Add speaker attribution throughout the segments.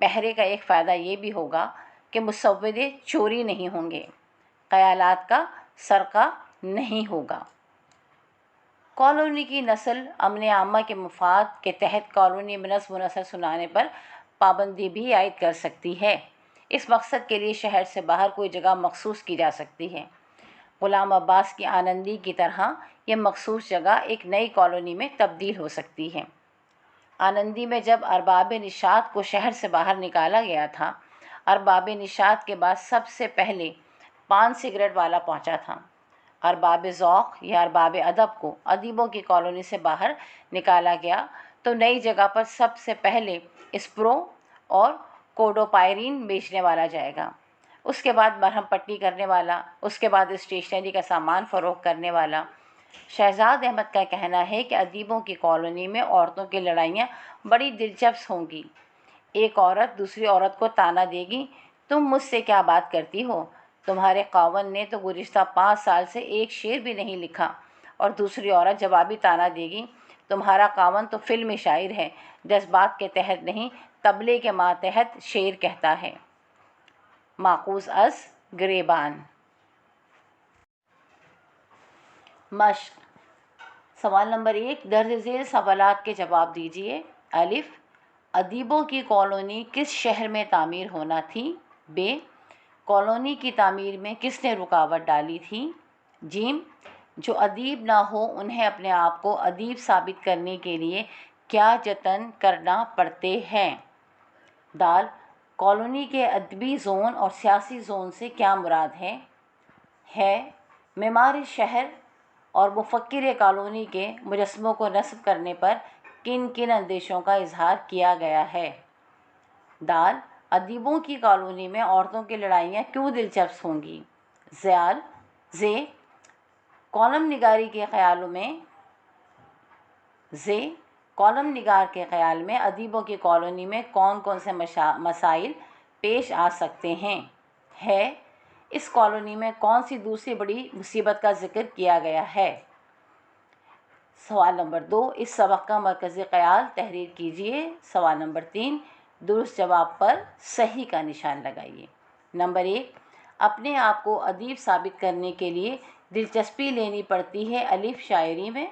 Speaker 1: پہرے کا ایک فائدہ یہ بھی ہوگا کہ مسودے چوری نہیں ہوں گے، خیالات کا سرقہ نہیں ہوگا۔ کالونی کی نسل امن عامہ کے مفاد کے تحت کالونی میں نظم و نسق سنانے پر پابندی بھی عائد کر سکتی ہے۔ اس مقصد کے لیے شہر سے باہر کوئی جگہ مخصوص کی جا سکتی ہے۔ غلام عباس کی آنندی کی طرح یہ مخصوص جگہ ایک نئی کالونی میں تبدیل ہو سکتی ہے۔ آنندی میں جب ارباب نشاط کو شہر سے باہر نکالا گیا تھا، ارباب نشاط کے بعد سب سے پہلے پان سگریٹ والا پہنچا تھا۔ ارباب ذوق یا ارباب ادب کو ادیبوں کی کالونی سے باہر نکالا گیا تو نئی جگہ پر سب سے پہلے اسپرو اور کوڈوپائرین بیچنے والا جائے گا، اس کے بعد مرہم پٹی کرنے والا، اس کے بعد اسٹیشنری کا سامان فروخت کرنے والا۔ شہزاد احمد کا کہنا ہے کہ ادیبوں کی کالونی میں عورتوں کی لڑائیاں بڑی دلچسپ ہوں گی۔ ایک عورت دوسری عورت کو طعنہ دے گی، تم مجھ سے کیا بات کرتی ہو؟ تمہارے خاوند نے تو گزشتہ 5 سال سے ایک شعر بھی نہیں لکھا۔ اور دوسری عورت جوابی طعنہ دے گی، تمہارا خاوند تو فلمی شاعر ہے، جذبات کے تحت نہیں طبلے کے ماتحت شعر کہتا ہے۔ ماخوذ از گریبان۔ مشق۔ سوال نمبر 1، درج ذیل سوالات کے جواب دیجیے۔ الف، ادیبوں کی کالونی کس شہر میں تعمیر ہونا تھی؟ ب، کالونی کی تعمیر میں کس نے رکاوٹ ڈالی تھی؟ جیم، جو ادیب نہ ہو انہیں اپنے آپ کو ادیب ثابت کرنے کے لیے کیا جتن کرنا پڑتے ہیں؟ دال، کالونی کے ادبی زون اور سیاسی زون سے کیا مراد ہے؟ معمار شہر اور مفکر کالونی کے مجسموں کو نصب کرنے پر کن کن اندیشوں کا اظہار کیا گیا ہے؟ دال، ادیبوں کی کالونی میں عورتوں کی لڑائیاں کیوں دلچسپ ہوں گی؟ زیال، کالم نگار کے خیال میں ادیبوں کی کالونی میں کون کون سے مسائل پیش آ سکتے ہیں؟ ہے، اس کالونی میں کون سی دوسری بڑی مصیبت کا ذکر کیا گیا ہے؟ سوال نمبر 2، اس سبق کا مرکزی خیال تحریر کیجیے۔ سوال نمبر 3، درست جواب پر صحیح کا نشان لگائیے۔ نمبر 1، اپنے آپ کو ادیب ثابت کرنے کے لیے دلچسپی لینی پڑتی ہے۔ الف، شاعری میں،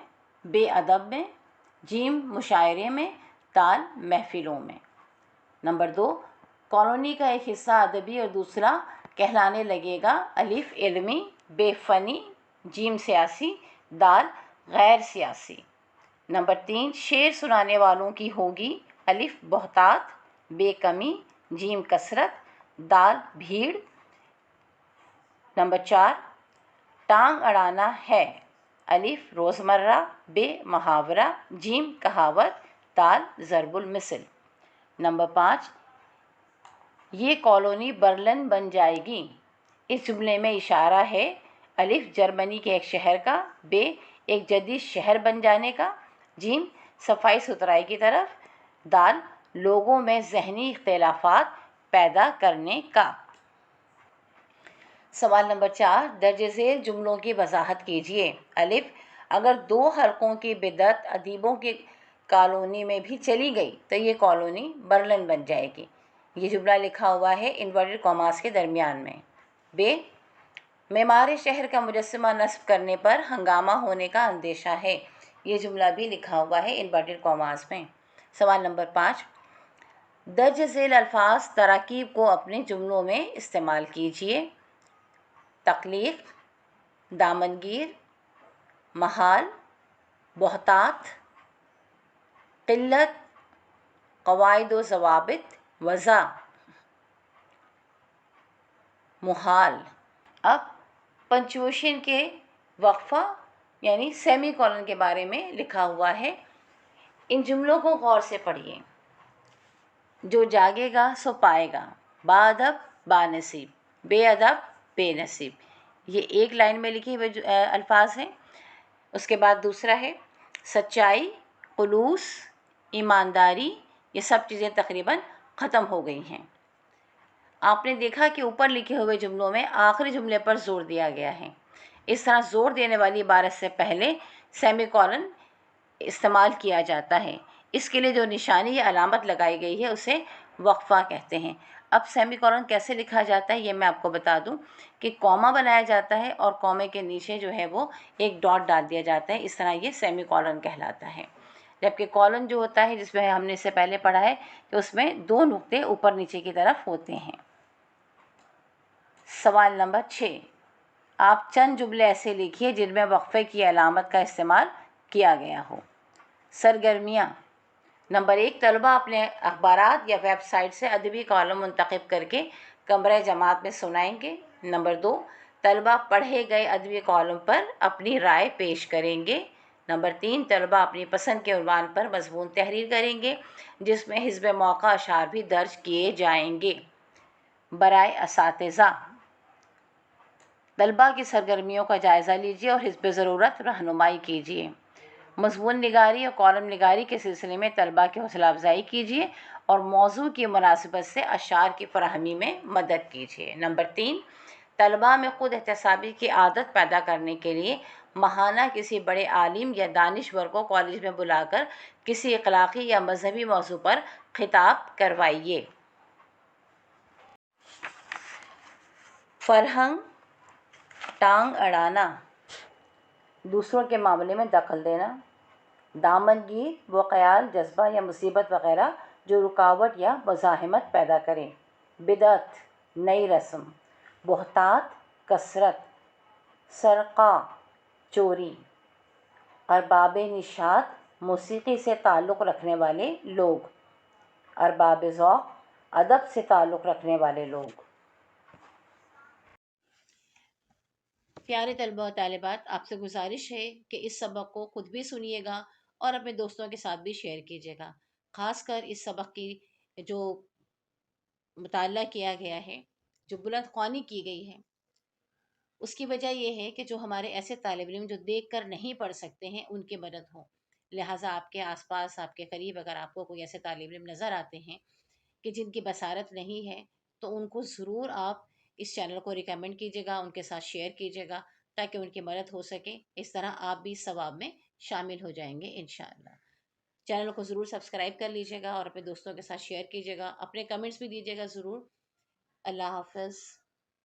Speaker 1: ب، ادب میں، جیم، مشاعرے میں، دال، محفلوں میں۔ نمبر 2، کالونی کا ایک حصہ ادبی اور دوسرا کہلانے لگے گا۔ الف، علمی، ب، فنی، جیم، سیاسی، دال، غیر سیاسی۔ نمبر 3، شعر سنانے والوں کی ہوگی۔ الف، بہتات، ب، کمی، جیم، کثرت، دال، بھیڑ۔ نمبر 4، ٹانگ اڑانا ہے۔ الف، روزمرہ، ب، محاورہ، جیم، کہاوت، دال، ضرب المثل۔ نمبر 5، یہ کالونی برلن بن جائے گی۔ اس جملے میں اشارہ ہے الف، جرمنی کے ایک شہر کا، ب، ایک جدید شہر بن جانے کا، جیم، صفائی ستھرائی کی طرف، دال، لوگوں میں ذہنی اختلافات پیدا کرنے کا۔ سوال نمبر 4، درج ذیل جملوں کی وضاحت کیجیے۔ الف، اگر 2 حلقوں کی بدعت ادیبوں کی کالونی میں بھی چلی گئی تو یہ کالونی برلن بن جائے گی۔ یہ جملہ لکھا ہوا ہے انورٹڈ کاماز کے درمیان میں۔ ب، معمار شہر کا مجسمہ نصب کرنے پر ہنگامہ ہونے کا اندیشہ ہے۔ یہ جملہ بھی لکھا ہوا ہے انورٹڈ کاماز میں۔ سوال نمبر 5، درج ذیل الفاظ تراکیب کو اپنے جملوں میں استعمال کیجیے۔ تخلیق، دامنگیر، محال، بہتات، قلت، قواعد و ضوابط، وضع، محال۔ اب پنچویشن کے وقفہ یعنی سیمی کولن کے بارے میں لکھا ہوا ہے۔ ان جملوں کو غور سے پڑھیے۔ جو جاگے گا سو پائے گا، با ادب با نصیب، بے ادب بے نصیب۔ یہ ایک لائن میں لکھے ہوئے الفاظ ہیں۔ اس کے بعد دوسرا ہے سچائی، خلوص، ایمانداری۔ یہ سب چیزیں تقریباً ختم ہو گئی ہیں۔ آپ نے دیکھا کہ اوپر لکھے ہوئے جملوں میں آخری جملے پر زور دیا گیا ہے۔ اس طرح زور دینے والی عبارت سے پہلے سیمی کولن استعمال کیا جاتا ہے۔ اس کے لیے جو نشانی یا علامت لگائی گئی ہے اسے وقفہ کہتے ہیں۔ اب سیمی کولن کیسے لکھا جاتا ہے یہ میں آپ کو بتا دوں کہ کوما بنایا جاتا ہے اور کومے کے نیچے جو ہے وہ ایک ڈاٹ ڈال دیا جاتا ہے، اس طرح یہ سیمی کولن کہلاتا ہے۔ جبکہ کولن جو ہوتا ہے، جس میں ہم نے اس سے پہلے پڑھا ہے کہ اس میں 2 نقطے اوپر نیچے کی طرف ہوتے ہیں۔ سوال نمبر 6، آپ چند جملے ایسے لکھیے جن میں وقفے کی علامت کا استعمال کیا گیا ہو۔ سرگرمیاں: نمبر 1، طلبہ اپنے اخبارات یا ویب سائٹ سے ادبی کالم منتخب کر کے کمرہ جماعت میں سنائیں گے۔ نمبر 2، طلبہ پڑھے گئے ادبی کالم پر اپنی رائے پیش کریں گے۔ نمبر 3، طلبہ اپنی پسند کے عنوان پر مضمون تحریر کریں گے جس میں حسب موقع اشعار بھی درج کیے جائیں گے۔ برائے اساتذہ: طلبہ کی سرگرمیوں کا جائزہ لیجیے اور حسب ضرورت رہنمائی کیجیے۔ مضمون نگاری اور کالم نگاری کے سلسلے میں طلبہ کی حوصلہ افزائی کیجیے اور موضوع کی مناسبت سے اشعار کی فراہمی میں مدد کیجیے۔ نمبر 3، طلبہ میں خود احتسابی کی عادت پیدا کرنے کے لیے ماہانہ کسی بڑے عالم یا دانشور کو کالج میں بلا کر کسی اخلاقی یا مذہبی موضوع پر خطاب کروائیے۔ فرہنگ: ٹانگ اڑانا، دوسروں کے معاملے میں دخل دینا۔ دامنگیر: وہ خیال، جذبہ یا مصیبت وغیرہ جو رکاوٹ یا مزاحمت پیدا کریں۔ بدعت: نئی رسم۔ بہتات: کثرت، سرقہ، چوری۔ ارباب نشاط: موسیقی سے تعلق رکھنے والے لوگ۔ ارباب ذوق: ادب سے تعلق رکھنے والے لوگ۔ پیارے طلبہ و طالبات، آپ سے گزارش ہے کہ اس سبق کو خود بھی سنیے گا اور اپنے دوستوں کے ساتھ بھی شیئر کیجیے گا۔ خاص کر اس سبق کی جو مطالعہ کیا گیا ہے، جو بلند خوانی کی گئی ہے، اس کی وجہ یہ ہے کہ جو ہمارے ایسے طالب علم جو دیکھ کر نہیں پڑھ سکتے ہیں ان کی مدد ہو۔ لہٰذا آپ کے آس پاس، آپ کے قریب اگر آپ کو کوئی ایسے طالب علم نظر آتے ہیں کہ جن کی بصارت نہیں ہے، تو ان کو ضرور آپ اس چینل کو ریکمینڈ کیجیے گا، ان کے ساتھ شیئر کیجیے گا تاکہ ان کی مدد ہو سکے۔ اس طرح آپ بھی ثواب میں شامل ہو جائیں گے انشاءاللہ۔ چینل کو ضرور سبسکرائب کر لیجیے گا اور اپنے دوستوں کے ساتھ شیئر کیجیے گا، اپنے کمنٹس بھی دیجیے گا ضرور۔ اللہ حافظ۔